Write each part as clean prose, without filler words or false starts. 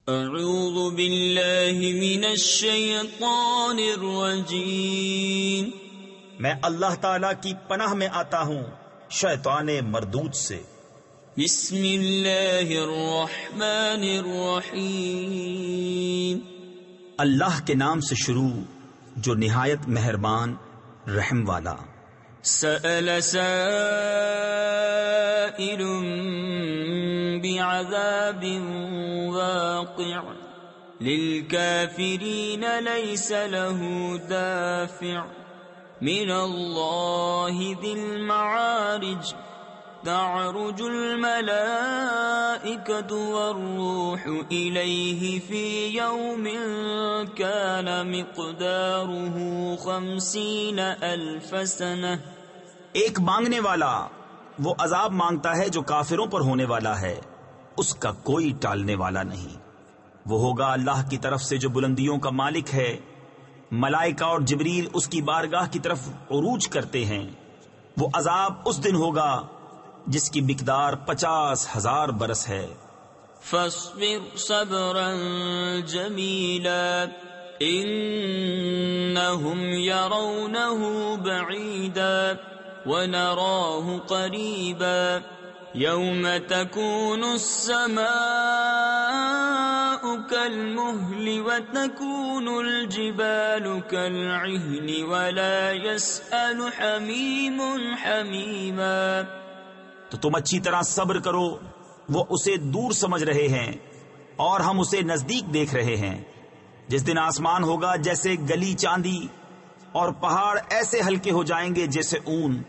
اعوذ باللہ من الشیطان الرجیم، میں اللہ تعالی کی پناہ میں آتا ہوں شیطان مردود سے۔ بسم اللہ الرحمن الرحیم، اللہ کے نام سے شروع جو نہایت مہربان رحم والا۔ سأل سائل بعذاب واقع للكافرين ليس له دافع من الله ذي المعارج تعرج الملائكة والروح إليه في يوم كان مقداره 50,000 سنة۔ ایک مانگنے والا وہ عذاب مانگتا ہے جو کافروں پر ہونے والا ہے، اس کا کوئی ٹالنے والا نہیں۔ وہ ہوگا اللہ کی طرف سے جو بلندیوں کا مالک ہے، ملائکہ اور جبریل اس کی بارگاہ کی طرف عروج کرتے ہیں۔ وہ عذاب اس دن ہوگا جس کی مقدار 50,000 برس ہے۔ فاصبر صبرا جمیلا انہم یرونہ بعیدا ونراہ قریبا یوم تکون السماء کالمہل وتکون الجبال کالعہن ولا یسأل حمیم حمیما۔ تو تم اچھی طرح صبر کرو، وہ اسے دور سمجھ رہے ہیں اور ہم اسے نزدیک دیکھ رہے ہیں۔ جس دن آسمان ہوگا جیسے گلی چاندی اور پہاڑ ایسے ہلکے ہو جائیں گے جیسے اون،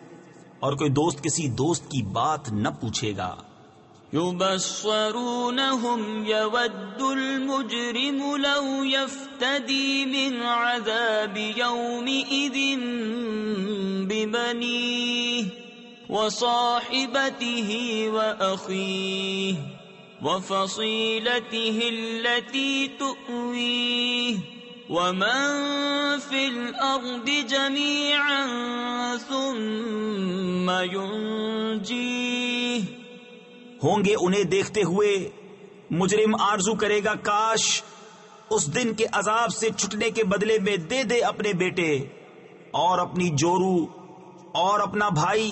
اور کوئی دوست کسی دوست کی بات نہ پوچھے گا۔ یبصرونہم یود المجرم لو یفتدی من عذاب یومئذ ببنیہ وصاحبته وأخيه وفصيلته التي تؤويه ومن في الأرض جميعا ثم ينجيه۔ ہوں گے انہیں دیکھتے ہوئے مجرم آرزو کرے گا کاش اس دن کے عذاب سے چھٹنے کے بدلے میں دے دے اپنے بیٹے اور اپنی جورو اور اپنا بھائی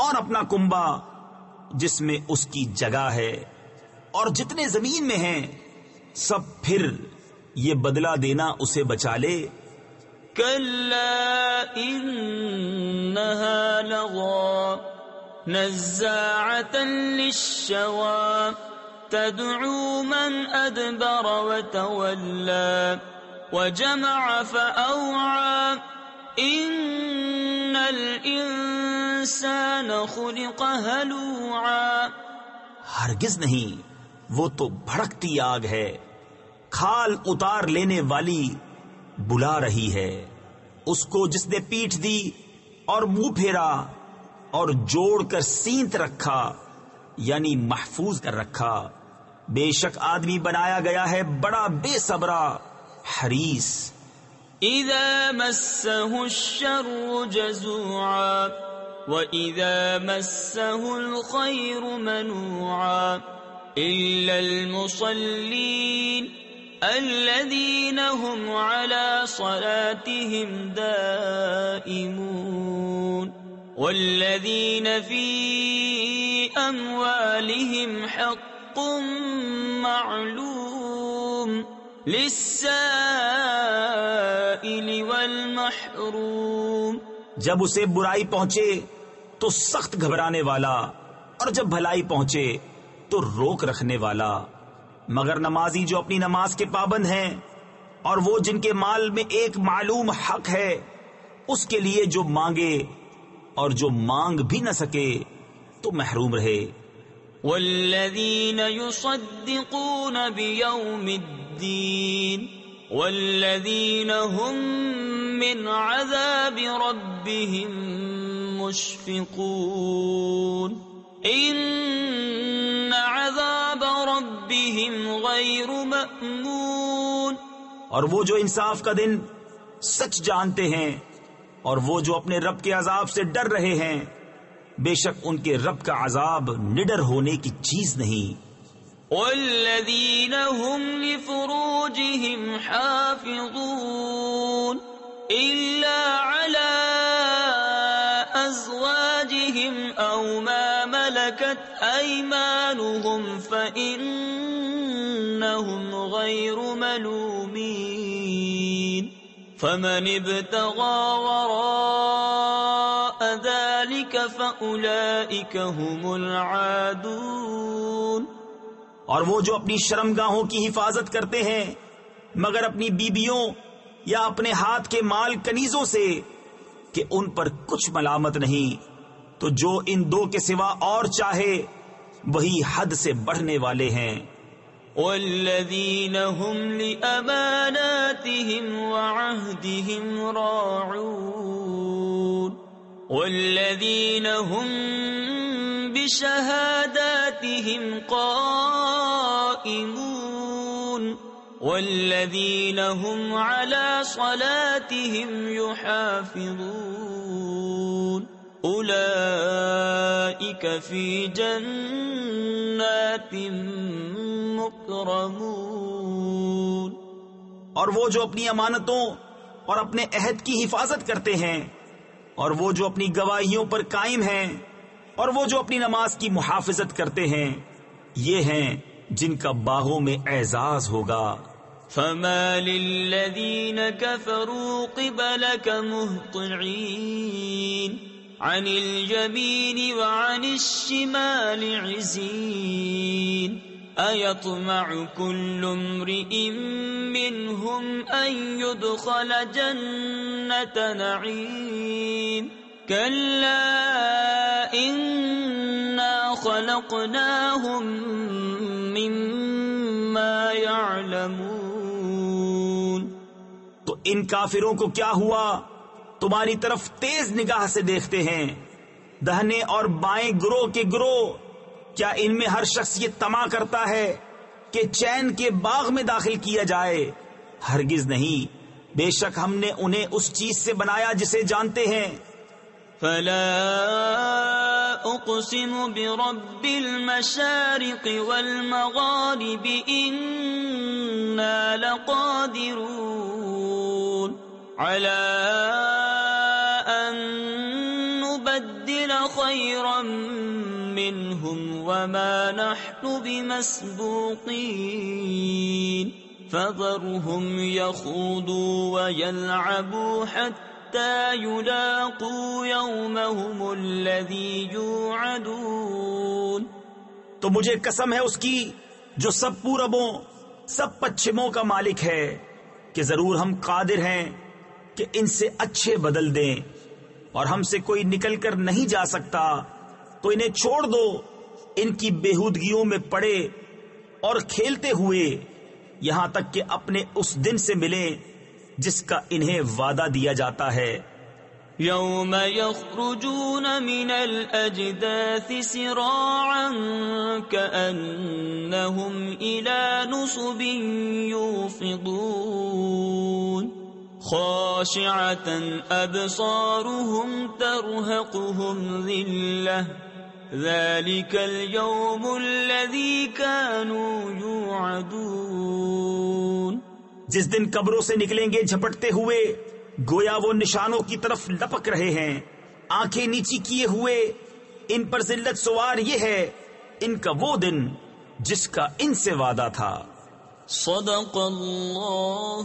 اور اپنا کنبا جس میں اس کی جگہ ہے، اور جتنے زمین میں ہیں سب، پھر یہ بدلہ دینا اسے بچا لے۔ کلا انہا لظی نزاعۃ للشوی تدعو من ادبر وتولی وجمع فأوعى ان الانسان خلق ہلوعا۔ ہرگز نہیں، وہ تو بھڑکتی آگ ہے، کھال اتار لینے والی بلا رہی ہے اس کو جس نے پیٹھ دی اور منہ پھیرا اور جوڑ کر سینت رکھا، یعنی محفوظ کر رکھا۔ بے شک آدمی بنایا گیا ہے بڑا بے صبرا حریص۔ اذا مسه الشر جزوعا واذا مسه الخير منوعا الا المصلين الذين هم على صلاتهم دائمون والذين في اموالهم حق معلوم للسائل والمحروم۔ جب اسے برائی پہنچے تو سخت گھبرانے والا، اور جب بھلائی پہنچے تو روک رکھنے والا، مگر نمازی جو اپنی نماز کے پابند ہیں، اور وہ جن کے مال میں ایک معلوم حق ہے، اس کے لیے جو مانگے اور جو مانگ بھی نہ سکے تو محروم رہے۔ والذین یصدقون بیوم الدین والذین هم من عذاب ربهم مشفقون ان عذاب ربهم غیر مأمون۔ اور وہ جو انصاف کا دن سچ جانتے ہیں اور وہ جو اپنے رب کے عذاب سے ڈر رہے ہیں، بے شک ان کے رب کا عذاب نڈر ہونے کی چیز نہیں۔ والذین هم لفروجهم حافظون إلا على أزواجهم أو ما ملكت أيمانهم فإنهم غير ملومين فمن ابتغى وراء ذلك فأولئك هم العادون. اور وہ جو اپنی شرمگاہوں کی حفاظت کرتے ہیں مگر اپنی بیبیوں یا اپنے ہاتھ کے مال کنیزوں سے کہ ان پر کچھ ملامت نہیں، تو جو ان دو کے سوا اور چاہے وہی حد سے بڑھنے والے ہیں. والذین هم لأماناتهم وعهدهم راعون والذین هم بشهاداتهم قائمون والذین هم على صلاتهم يحافظون اولئک فی جنات مکرمون. اور وہ جو اپنی امانتوں اور اپنے عہد کی حفاظت کرتے ہیں اور وہ جو اپنی گواہیوں پر قائم ہیں اور وہ جو اپنی نماز کی محافظت کرتے ہیں یہ ہیں جن کا باغوں میں اعزاز ہوگا. فما للذین کفروا قبلک مہطعین عن الیمین وعن الشمال عزین ایطمع کل امرئ منہم ان يدخل جنة نعیم کلا انا خلقناہم مما یعلمون. تو ان کافروں کو کیا ہوا؟ تمہاری طرف تیز نگاہ سے دیکھتے ہیں، دہنے اور بائیں گروہ کے گروہ. کیا ان میں ہر شخص یہ طمع کرتا ہے کہ چین کے باغ میں داخل کیا جائے؟ ہرگز نہیں، بے شک ہم نے انہیں اس چیز سے بنایا جسے جانتے ہیں. فلا اقسم برب المشارق والمغارب انا لقادرون على ان نبدل خيرا منهم وما نحن بمسبوقين فذرهم يخوضوا ويلعبوا حتى يلاقوا يومهم الذي يوعدون. تو مجھے قسم ہے اس کی جو سب پوربوں سب پچھموں کا مالک ہے کہ ضرور ہم قادر ہیں کہ ان سے اچھے بدل دیں، اور ہم سے کوئی نکل کر نہیں جا سکتا. تو انہیں چھوڑ دو ان کی بےہودگیوں میں پڑے اور کھیلتے ہوئے یہاں تک کہ اپنے اس دن سے ملیں جس کا انہیں وعدہ دیا جاتا ہے. یوم یخرجون من الاجداث سراعا کأنہم الى نصب یوفضون خاشعة ابصارهم ترهقهم ذلة ذلك اليوم الذي كانوا يوعدون. جس دن قبروں سے نکلیں گے جھپٹتے ہوئے گویا وہ نشانوں کی طرف لپک رہے ہیں، آنکھیں نیچی کیے ہوئے ان پر ذلت سوار. یہ ہے ان کا وہ دن جس کا ان سے وعدہ تھا. صدق اللہ